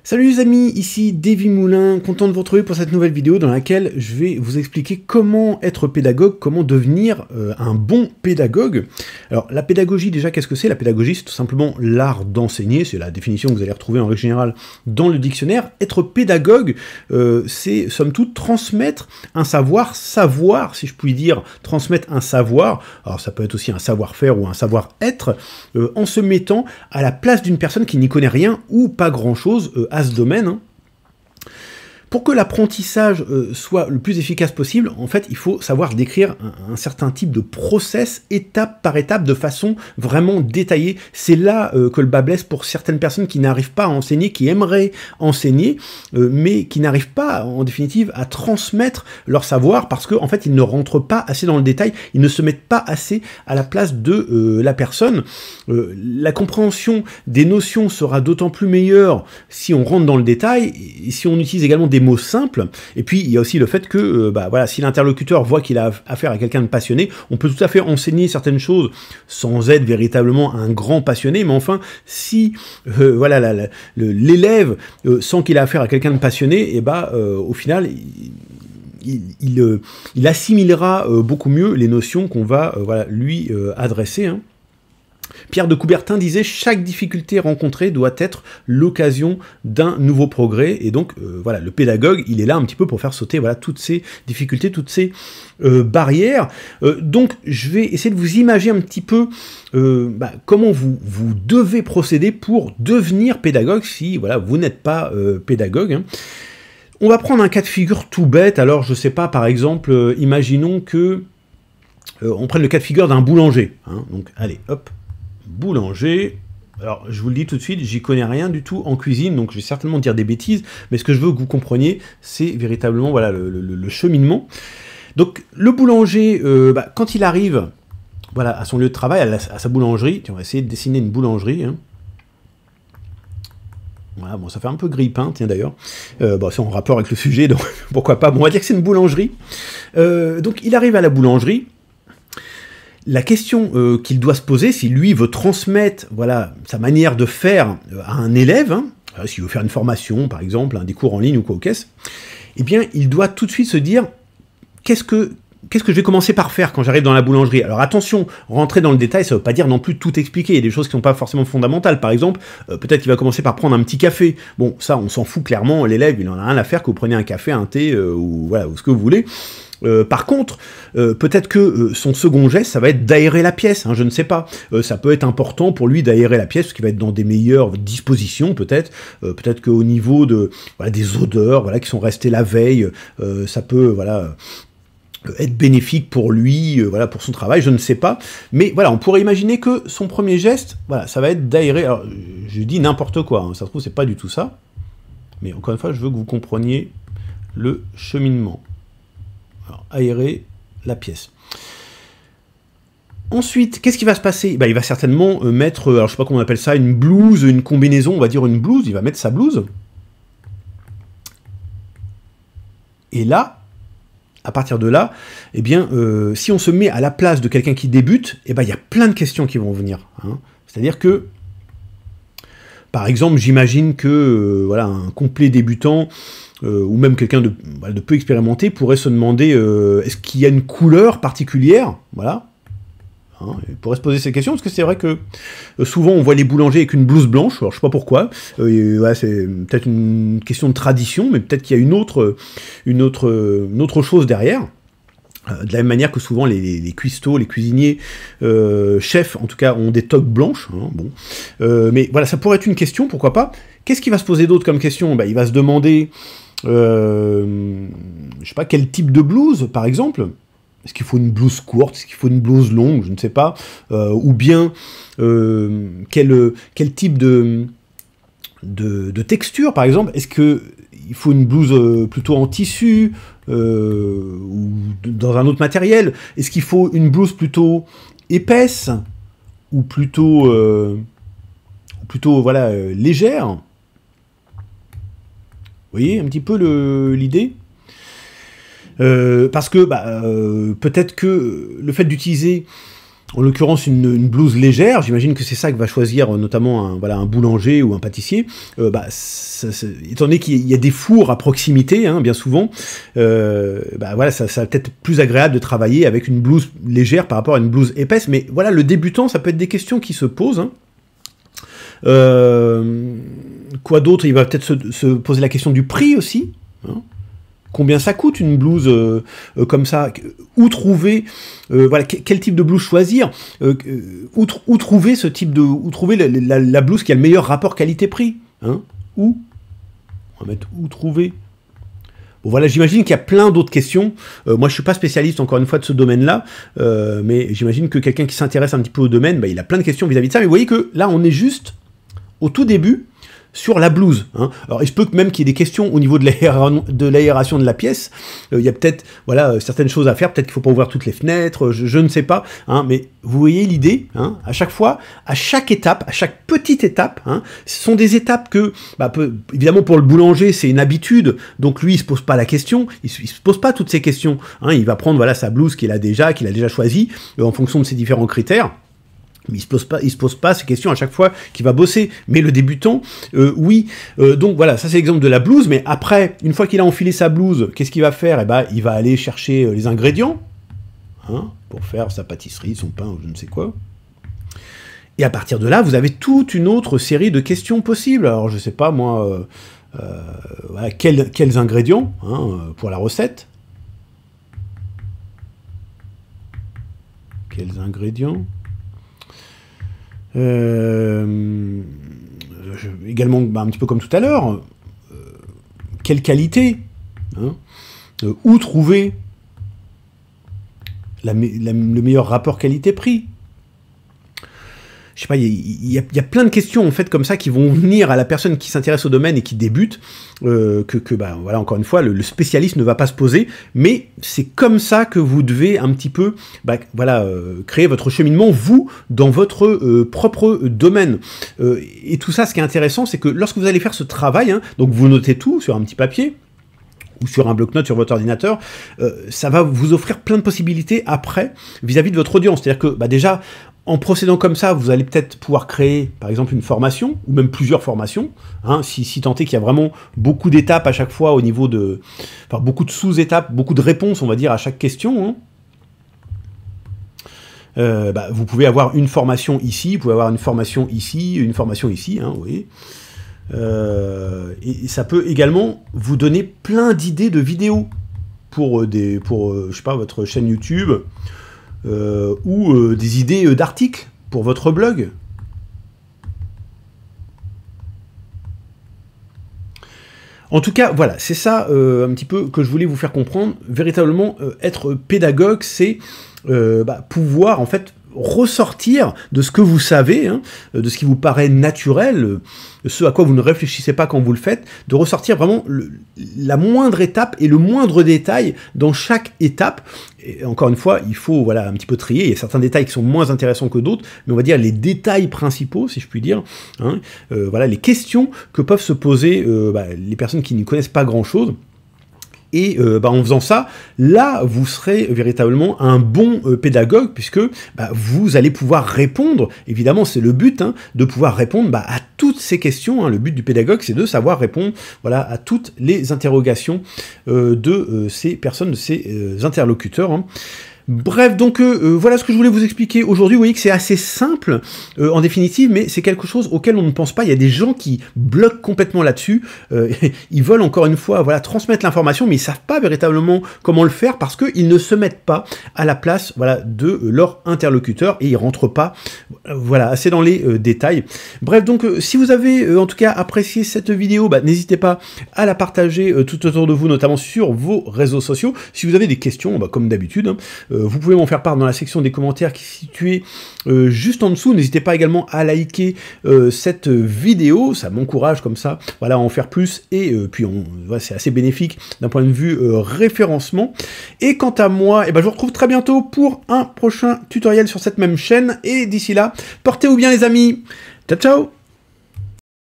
Salut les amis, ici Davy Moulin, content de vous retrouver pour cette nouvelle vidéo dans laquelle je vais vous expliquer comment être pédagogue, comment devenir un bon pédagogue. Alors la pédagogie déjà, qu'est-ce que c'est? La pédagogie c'est tout simplement l'art d'enseigner, c'est la définition que vous allez retrouver en règle générale dans le dictionnaire. Être pédagogue, c'est somme toute transmettre un savoir, si je puis dire, transmettre un savoir, alors ça peut être aussi un savoir-faire ou un savoir-être, en se mettant à la place d'une personne qui n'y connaît rien ou pas grand-chose à ce domaine. Pour que l'apprentissage soit le plus efficace possible, en fait, il faut savoir décrire un certain type de process, étape par étape, de façon vraiment détaillée. C'est là que le bât blesse pour certaines personnes qui n'arrivent pas à enseigner, qui aimeraient enseigner, mais qui n'arrivent pas, en définitive, à transmettre leur savoir, parce qu'en fait, ils ne rentrent pas assez dans le détail, ils ne se mettent pas assez à la place de la personne. La compréhension des notions sera d'autant plus meilleure si on rentre dans le détail, et si on utilise également des mots simples, et puis il y a aussi le fait que voilà, si l'interlocuteur voit qu'il a affaire à quelqu'un de passionné, on peut tout à fait enseigner certaines choses sans être véritablement un grand passionné, mais enfin, si voilà, l'élève sent qu'il a affaire à quelqu'un de passionné, et au final, il assimilera beaucoup mieux les notions qu'on va voilà, lui adresser. Pierre de Coubertin disait « Chaque difficulté rencontrée doit être l'occasion d'un nouveau progrès ». Et donc, voilà, le pédagogue, il est là un petit peu pour faire sauter voilà, toutes ces difficultés, toutes ces barrières. Donc, je vais essayer de vous imaginer un petit peu comment vous devez procéder pour devenir pédagogue si voilà, vous n'êtes pas pédagogue. On va prendre un cas de figure tout bête. Alors, je sais pas, par exemple, imaginons que on prenne le cas de figure d'un boulanger. Donc, allez, hop. Boulanger, alors je vous le dis tout de suite, j'y connais rien du tout en cuisine, donc je vais certainement dire des bêtises, mais ce que je veux que vous compreniez, c'est véritablement voilà, le cheminement. Donc le boulanger, quand il arrive voilà, à son lieu de travail, à sa boulangerie, on va essayer de dessiner une boulangerie, Voilà, bon, ça fait un peu grille-pain, tiens d'ailleurs. C'est en rapport avec le sujet, donc pourquoi pas. Bon, on va dire que c'est une boulangerie. Donc il arrive à la boulangerie. La question qu'il doit se poser, si lui veut transmettre voilà, sa manière de faire à un élève, s'il veut faire une formation, par exemple, des cours en ligne ou quoi au caisse, eh bien, il doit tout de suite se dire qu'est-ce que je vais commencer par faire quand j'arrive dans la boulangerie? Alors attention, rentrer dans le détail, ça ne veut pas dire non plus tout expliquer. Il y a des choses qui ne sont pas forcément fondamentales. Par exemple, peut-être qu'il va commencer par prendre un petit café. Bon, ça, on s'en fout clairement. L'élève, il n'en a rien à faire que vous preniez un café, un thé, ou voilà, ou ce que vous voulez. Par contre, peut-être que son second geste, ça va être d'aérer la pièce, je ne sais pas. Ça peut être important pour lui d'aérer la pièce, parce qu'il va être dans des meilleures dispositions, peut-être. Peut-être qu'au niveau de, voilà, des odeurs voilà, qui sont restées la veille, ça peut voilà, être bénéfique pour lui, voilà, pour son travail, je ne sais pas. Mais voilà, on pourrait imaginer que son premier geste, voilà, ça va être d'aérer. Alors, je dis n'importe quoi, ça se trouve, c'est pas du tout ça. Mais encore une fois, je veux que vous compreniez le cheminement. Alors, aérer la pièce. Ensuite, qu'est-ce qui va se passer? Il va certainement mettre, alors je sais pas comment on appelle ça, une blouse, une combinaison, on va dire une blouse, il va mettre sa blouse. Et là, à partir de là, eh bien, si on se met à la place de quelqu'un qui débute, eh ben, il y a plein de questions qui vont venir. C'est-à-dire que, par exemple, j'imagine que voilà, un complet débutant, ou même quelqu'un de peu expérimenté pourrait se demander est-ce qu'il y a une couleur particulière, voilà. Il pourrait se poser ces questions, parce que c'est vrai que souvent on voit les boulangers avec une blouse blanche, alors je sais pas pourquoi, ouais, c'est peut-être une question de tradition, mais peut-être qu'il y a une autre chose derrière. De la même manière que souvent les cuistots, les cuisiniers, chefs en tout cas, ont des toques blanches. Bon. Mais voilà, ça pourrait être une question, pourquoi pas. Qu'est-ce qui va se poser d'autre comme question? Il va se demander, je sais pas, quel type de blouse, par exemple. Est-ce qu'il faut une blouse courte? Est-ce qu'il faut une blouse longue? Je ne sais pas. Ou bien, quel type de texture, par exemple? Est-ce qu'il faut une blouse plutôt en tissu ou dans un autre matériel? Est-ce qu'il faut une blouse plutôt épaisse ou plutôt voilà, légère? Vous voyez un petit peu l'idée? Parce que peut-être que le fait d'utiliser en l'occurrence une blouse légère, j'imagine que c'est ça que va choisir notamment un boulanger ou un pâtissier, étant donné qu'il y a des fours à proximité, hein, bien souvent, voilà, ça va peut-être plus agréable de travailler avec une blouse légère par rapport à une blouse épaisse, mais voilà, le débutant, ça peut être des questions qui se posent. Hein. Quoi d'autre? Il va peut-être se poser la question du prix aussi, hein. Combien ça coûte une blouse comme ça? Où trouver voilà, quel type de blouse choisir? Où trouver ce type de, où trouver la blouse qui a le meilleur rapport qualité-prix, hein? Où? On va mettre où trouver. Bon voilà, j'imagine qu'il y a plein d'autres questions. Moi, je suis pas spécialiste, encore une fois, de ce domaine-là, mais j'imagine que quelqu'un qui s'intéresse un petit peu au domaine, il a plein de questions vis-à-vis de ça. Mais vous voyez que là, on est juste au tout début sur la blouse. Hein. Alors, il se peut que même qu'il y ait des questions au niveau de l'aération de la pièce. Il y a peut-être voilà, certaines choses à faire. Peut-être qu'il ne faut pas ouvrir toutes les fenêtres. Je ne sais pas. Hein, mais vous voyez l'idée. Hein, à chaque fois, à chaque étape, à chaque petite étape, hein, ce sont des étapes que, évidemment, pour le boulanger, c'est une habitude. Donc, lui, il ne se pose pas la question. Il ne se pose pas toutes ces questions. Hein, il va prendre voilà, sa blouse qu'il a déjà choisie en fonction de ses différents critères. Mais il se pose pas ces questions à chaque fois qu'il va bosser. Mais le débutant, oui. Donc voilà, ça c'est l'exemple de la blouse. Mais après, une fois qu'il a enfilé sa blouse, qu'est-ce qu'il va faire? Il va aller chercher les ingrédients, hein, pour faire sa pâtisserie, son pain, ou je ne sais quoi. Et à partir de là, vous avez toute une autre série de questions possibles. Alors je sais pas moi, voilà, quels ingrédients, hein, pour la recette? Quels ingrédients? Également un petit peu comme tout à l'heure, quelle qualité, hein, où trouver le meilleur rapport qualité-prix. Je sais pas, il y a plein de questions en fait comme ça qui vont venir à la personne qui s'intéresse au domaine et qui débute, voilà, encore une fois, le spécialiste ne va pas se poser, mais c'est comme ça que vous devez un petit peu, voilà, créer votre cheminement, vous, dans votre propre domaine. Et tout ça, ce qui est intéressant, c'est que lorsque vous allez faire ce travail, hein, donc vous notez tout sur un petit papier, ou sur un bloc-notes sur votre ordinateur, ça va vous offrir plein de possibilités après, vis-à-vis de votre audience. C'est-à-dire que, déjà, en procédant comme ça, vous allez peut-être pouvoir créer, par exemple, une formation, ou même plusieurs formations, hein, si tant est qu'il y a vraiment beaucoup d'étapes à chaque fois au niveau de... Enfin, beaucoup de sous-étapes, beaucoup de réponses, on va dire, à chaque question, hein. Vous pouvez avoir une formation ici, vous pouvez avoir une formation ici, hein, vous voyez. Et ça peut également vous donner plein d'idées de vidéos pour je sais pas, votre chaîne YouTube, ou des idées d'articles pour votre blog. En tout cas, voilà, c'est ça un petit peu que je voulais vous faire comprendre. Véritablement, être pédagogue, c'est pouvoir en fait ressortir de ce que vous savez, hein, de ce qui vous paraît naturel, ce à quoi vous ne réfléchissez pas quand vous le faites, de ressortir vraiment la moindre étape et le moindre détail dans chaque étape. Et encore une fois, il faut voilà, un petit peu trier, il y a certains détails qui sont moins intéressants que d'autres, mais on va dire les détails principaux, si je puis dire, hein, voilà, les questions que peuvent se poser les personnes qui ne connaissent pas grand-chose. Et en faisant ça, là, vous serez véritablement un bon pédagogue, puisque vous allez pouvoir répondre, évidemment, c'est le but, hein, de pouvoir répondre à toutes ces questions. Hein. Le but du pédagogue, c'est de savoir répondre voilà, à toutes les interrogations de ces personnes, de ces interlocuteurs. Hein. Bref, donc voilà ce que je voulais vous expliquer aujourd'hui. Vous voyez que c'est assez simple en définitive, mais c'est quelque chose auquel on ne pense pas. Il y a des gens qui bloquent complètement là-dessus. Ils veulent encore une fois voilà, transmettre l'information, mais ils ne savent pas véritablement comment le faire parce qu'ils ne se mettent pas à la place voilà, de leur interlocuteur et ils ne rentrent pas voilà, assez dans les détails. Bref, donc si vous avez en tout cas apprécié cette vidéo, n'hésitez pas à la partager tout autour de vous, notamment sur vos réseaux sociaux. Si vous avez des questions, comme d'habitude, hein, vous pouvez m'en faire part dans la section des commentaires qui est située juste en dessous. N'hésitez pas également à liker cette vidéo, ça m'encourage comme ça voilà, à en faire plus, et puis voilà, c'est assez bénéfique d'un point de vue référencement. Et quant à moi, je vous retrouve très bientôt pour un prochain tutoriel sur cette même chaîne, et d'ici là, portez-vous bien les amis, ciao ciao.